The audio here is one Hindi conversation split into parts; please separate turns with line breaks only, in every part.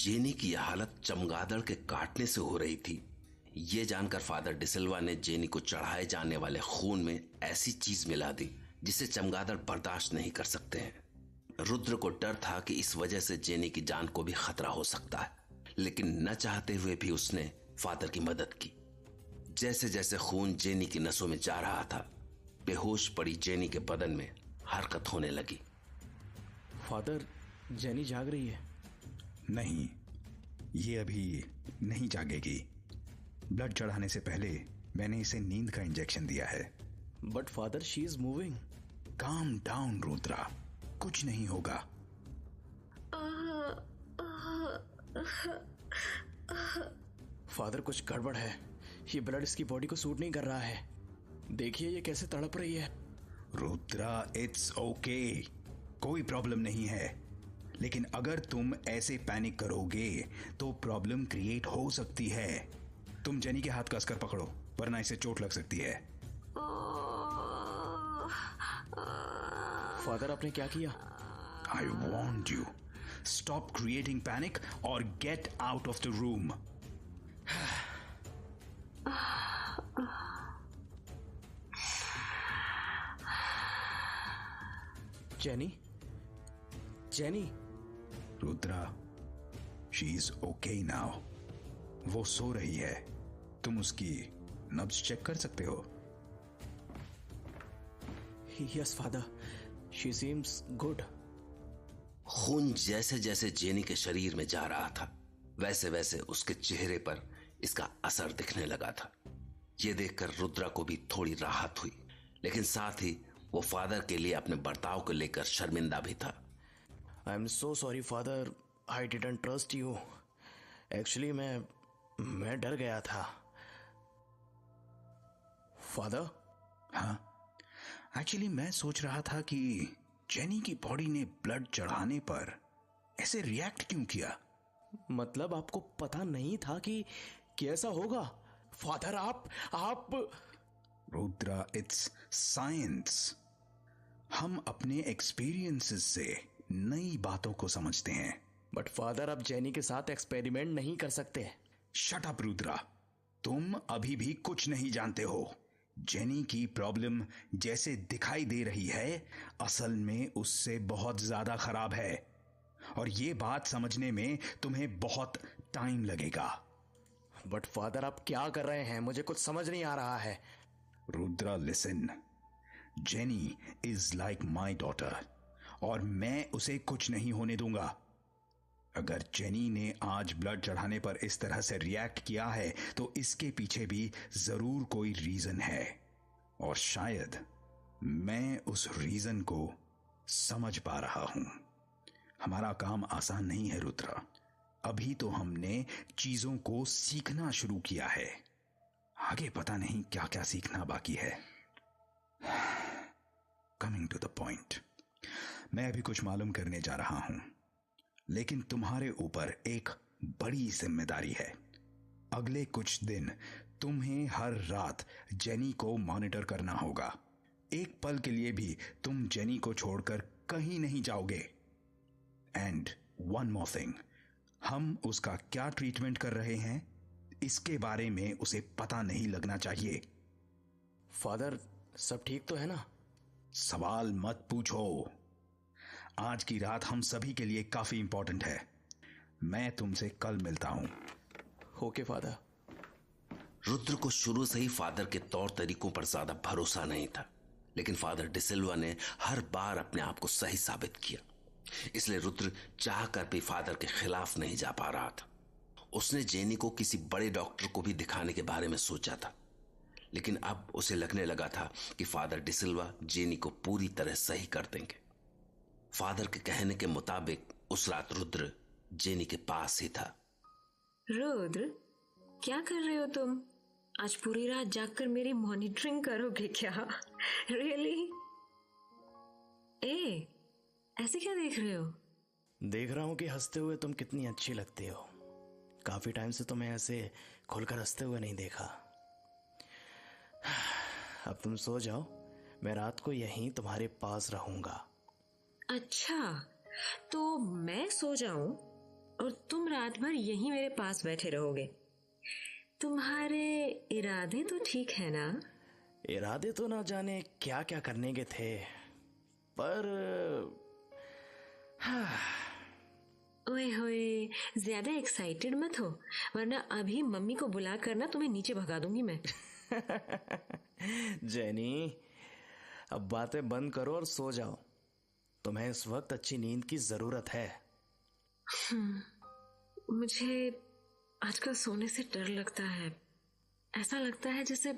जेनी की यह हालत चमगादड़ के काटने से हो रही थी, ये जानकर फादर डिसिल्वा ने जेनी को चढ़ाए जाने वाले खून में ऐसी चीज मिला दी जिसे चमगादड़ बर्दाश्त नहीं कर सकते हैं। रुद्र को डर था कि इस वजह से जेनी की जान को भी खतरा हो सकता है, लेकिन न चाहते हुए भी उसने फादर की मदद की। जैसे जैसे खून जेनी की नसों में जा रहा था, बेहोश पड़ी जेनी के बदन में हरकत होने लगी।
फादर, जेनी जाग रही है।
नहीं, ये अभी नहीं जागेगी। ब्लड चढ़ाने से पहले मैंने इसे नींद का इंजेक्शन दिया है।
But father, she is moving.
Calm down Rudra, कुछ नहीं होगा।
फादर, कुछ गड़बड़ है। ये ब्लड इसकी बॉडी को सूट नहीं कर रहा है। देखिए ये कैसे तड़प रही है।
रुद्रा, इट्स ओके, कोई प्रॉब्लम नहीं है। लेकिन अगर तुम ऐसे पैनिक करोगे तो प्रॉब्लम क्रिएट हो सकती है। तुम जेनी के हाथ कसकर पकड़ो, वरना इसे चोट लग सकती है।
फादर, आपने क्या किया?
I want you, stop creating panic और get out of the room.
Jenny, Jenny.
Rudra, she is okay now. वो सो रही है, तुम उसकी नब्ज चेक कर सकते हो।
Yes father, she seems good.
खून जैसे जैसे जेनी के शरीर में जा रहा था, वैसे वैसे उसके चेहरे पर इसका असर दिखने लगा था। यह देखकर रुद्रा को भी थोड़ी राहत हुई, लेकिन साथ ही वो फादर के लिए अपने बर्ताव को लेकर शर्मिंदा भी था।
I am so sorry father, I didn't trust you. Actually मैं डर गया था। फादर?
हाँ, एक्चुअली मैं सोच रहा था कि जेनी की बॉडी ने ब्लड चढ़ाने पर ऐसे रिएक्ट क्यों किया।
मतलब आपको पता नहीं था कि कैसा होगा? फादर, आप
रुद्रा, इट्स साइंस। हम अपने एक्सपीरियंसेस से नई बातों को समझते हैं।
बट फादर, आप जेनी के साथ एक्सपेरिमेंट नहीं कर सकते।
शट अप रुद्रा, तुम अभी भी कुछ नहीं जानते हो। जेनी की प्रॉब्लम जैसे दिखाई दे रही है, असल में उससे बहुत ज्यादा खराब है, और ये बात समझने में तुम्हें बहुत टाइम लगेगा।
बट फादर, आप क्या कर रहे हैं? मुझे कुछ समझ नहीं आ रहा है।
Rudra, listen, jenny is like my daughter, और मैं उसे कुछ नहीं होने दूंगा। अगर जेनी ने आज ब्लड चढ़ाने पर इस तरह से रिएक्ट किया है तो इसके पीछे भी जरूर कोई रीजन है, और शायद मैं उस रीजन को समझ पा रहा हूं। हमारा काम आसान नहीं है रुद्रा, अभी तो हमने चीजों को सीखना शुरू किया है, आगे पता नहीं क्या क्या सीखना बाकी है। कमिंग टू द पॉइंट, मैं अभी कुछ मालूम करने जा रहा हूं, लेकिन तुम्हारे ऊपर एक बड़ी जिम्मेदारी है। अगले कुछ दिन तुम्हें हर रात जेनी को मॉनिटर करना होगा। एक पल के लिए भी तुम जेनी को छोड़कर कहीं नहीं जाओगे। एंड वन मोर थिंग, हम उसका क्या ट्रीटमेंट कर रहे हैं इसके बारे में उसे पता नहीं लगना चाहिए।
फादर, सब ठीक तो है ना?
सवाल मत पूछो। आज की रात हम सभी के लिए काफी इंपॉर्टेंट है। मैं तुमसे कल मिलता हूं।
Okay father.
रुद्र को शुरू से ही फादर के तौर तरीकों पर ज्यादा भरोसा नहीं था, लेकिन फादर डिसिल्वा ने हर बार अपने आप को सही साबित किया। इसलिए रुद्र चाहकर भी फादर के खिलाफ नहीं जा पा रहा था। उसने जेनी को किसी बड़े डॉक्टर को भी दिखाने के बारे में सोचा था, लेकिन अब उसे लगने लगा था कि फादर डिसिल्वा जेनी को पूरी तरह सही कर देंगे। फादर के कहने के मुताबिक उस रात रुद्र जेनी के पास ही था।
रुद्र, क्या कर रहे हो तुम? आज पूरी रात जागकर मेरी मॉनिटरिंग करोगे क्या? रियली? ए, ऐसे क्या देख रहे हो?
देख रहा हूं कि हंसते हुए तुम कितनी अच्छी लगती हो। काफी टाइम से तुम्हें ऐसे खुलकर हंसते हुए नहीं देखा। अब तुम सो जाओ, मैं रात को यहीं तुम्हारे पास रहूंगा।
अच्छा, तो मैं सो जाऊं? और तुम रात भर यहीं मेरे पास बैठे रहोगे। तुम्हारे इरादे तो ठीक है ना?
इरादे तो ना जाने क्या क्या करने के थे, पर
ओए होए, ज्यादा एक्साइटेड मत हो, वरना अभी मम्मी को बुला कर ना तुम्हें नीचे भगा दूंगी मैं।
जेनी, अब बातें बंद करो और सो जाओ। तुम्हें इस वक्त अच्छी नींद की जरूरत है।
मुझे आजकल सोने से डर लगता है। ऐसा लगता है जैसे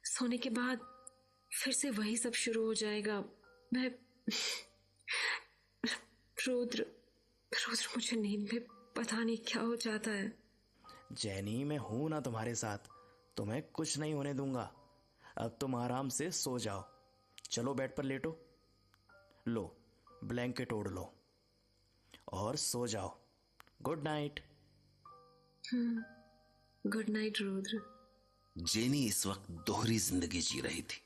सोने के बाद फिर से वही सब शुरू हो जाएगा। मैं रुद्र रुद्र मुझे नींद में पता नहीं क्या हो जाता है।
जेनी, मैं हूं ना तुम्हारे साथ, तुम्हें कुछ नहीं होने दूंगा। अब तुम आराम से सो जाओ। चलो बेड पर लेटो, लो ब्लैंकेट ओढ़ लो और सो जाओ। Good night.
Good night Rudra.
Jenny इस वक्त दोहरी जिंदगी जी रही थी।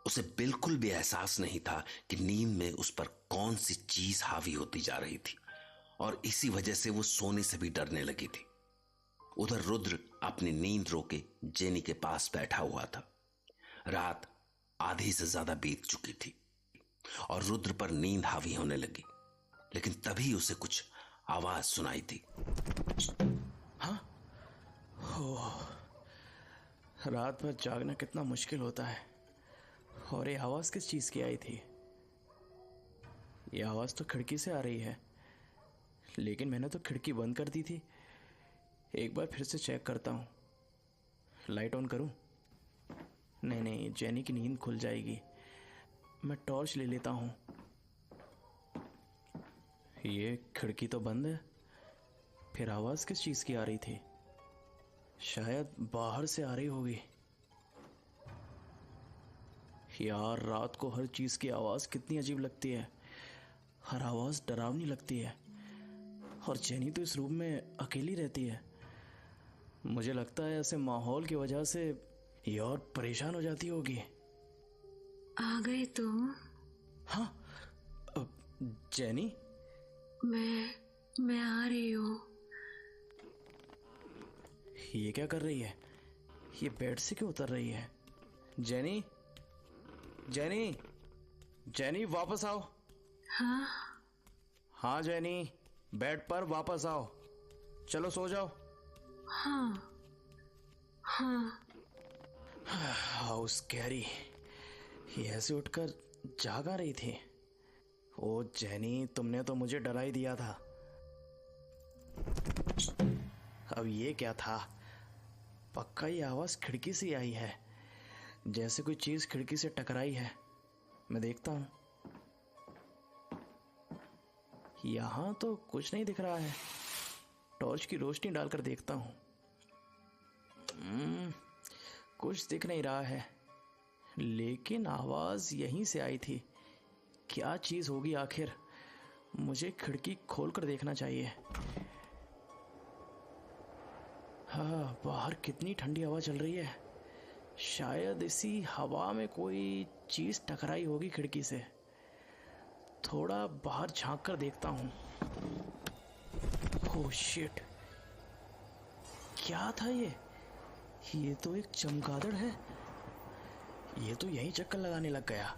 उसे बिल्कुल भी एहसास नहीं था कि नींद में उस पर कौन सी चीज हावी होती जा रही थी, और इसी वजह से वो सोने से भी डरने लगी थी। उधर रुद्र अपनी नींद रोके जेनी के पास बैठा हुआ था। रात आधी से ज्यादा बीत चुकी थी और रुद्र पर नींद हावी होने लगी, लेकिन तभी उसे कुछ आवाज सुनाई थी।
रात भर जागना कितना मुश्किल होता है। और ये आवाज किस चीज की आई थी? ये आवाज तो खिड़की से आ रही है, लेकिन मैंने तो खिड़की बंद कर दी थी। एक बार फिर से चेक करता हूँ। लाइट ऑन करूँ? नहीं, जेनी की नींद खुल जाएगी। मैं टॉर्च ले लेता हूँ। ये खिड़की तो बंद है, फिर आवाज किस चीज की आ रही थी? शायद बाहर से आ रही होगी। यार, रात को हर चीज की आवाज कितनी अजीब लगती है। हर आवाज डरावनी लगती है। और जेनी तो इस रूम में अकेली रहती है। मुझे लगता है ऐसे माहौल की वजह से ये और परेशान हो जाती होगी।
आ गए तुम?
हाँ, जेनी,
मैं आ रही हूँ।
ये क्या कर रही है? ये बेड से क्यों उतर रही है? जेनी, जेनी, जेनी, वापस आओ।
हाँ
हाँ जेनी, बेड पर वापस आओ। चलो सो जाओ।
हाँ हाँ।
How scary. ये ऐसे उठकर जागा रही थी। ओ जेनी, तुमने तो मुझे डरा ही दिया था। अब ये क्या था? पक्का ये आवाज खिड़की से आई है, जैसे कोई चीज खिड़की से टकराई है। मैं देखता हूं। यहां तो कुछ नहीं दिख रहा है। टॉर्च की रोशनी डालकर देखता हूं। कुछ दिख नहीं रहा है, लेकिन आवाज यहीं से आई थी। क्या चीज होगी आखिर? मुझे खिड़की खोलकर देखना चाहिए। हाँ, बाहर कितनी ठंडी हवा चल रही है। शायद इसी हवा में कोई चीज टकराई होगी खिड़की से। थोड़ा बाहर झांक कर देखता हूं। ओह शिट, क्या था ये? ये तो एक चमगादड़ है। ये तो यहीं चक्कर लगाने लग गया।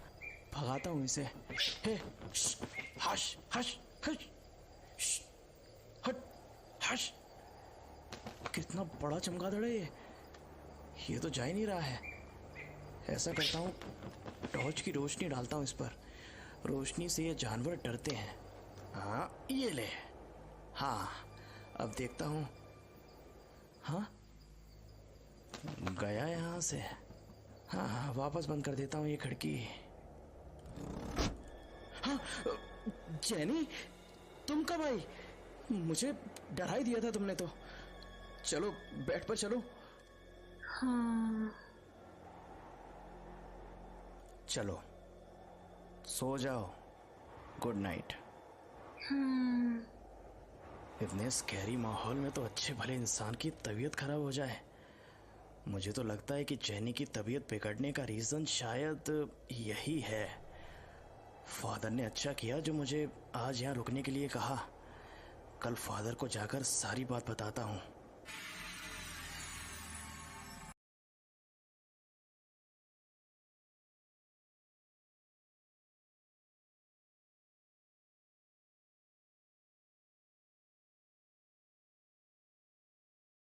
भगाता हूं इसे। हे, हश हश हश, हट हश। कितना बड़ा चमगादड़ है ये तो जा ही नहीं रहा है। ऐसा करता हूँ, टॉर्च की रोशनी डालता हूँ इस पर। रोशनी से ये जानवर डरते हैं। हाँ, ये ले। हाँ, अब देखता हूँ। हाँ, गया यहाँ से। हाँ, वापस बंद कर देता हूँ ये खिड़की। हाँ, जेनी, तुम कब आई? मुझे डरा ही दिया था तुमने तो। चलो बेड पर चलो।
हाँ।
चलो सो जाओ। Good night. इतने स्कैरी माहौल में तो अच्छे भले इंसान की तबीयत खराब हो जाए। मुझे तो लगता है कि जेनी की तबीयत बिगड़ने का रीजन शायद यही है। फादर ने अच्छा किया जो मुझे आज यहाँ रुकने के लिए कहा। कल फादर को जाकर सारी बात बताता हूँ।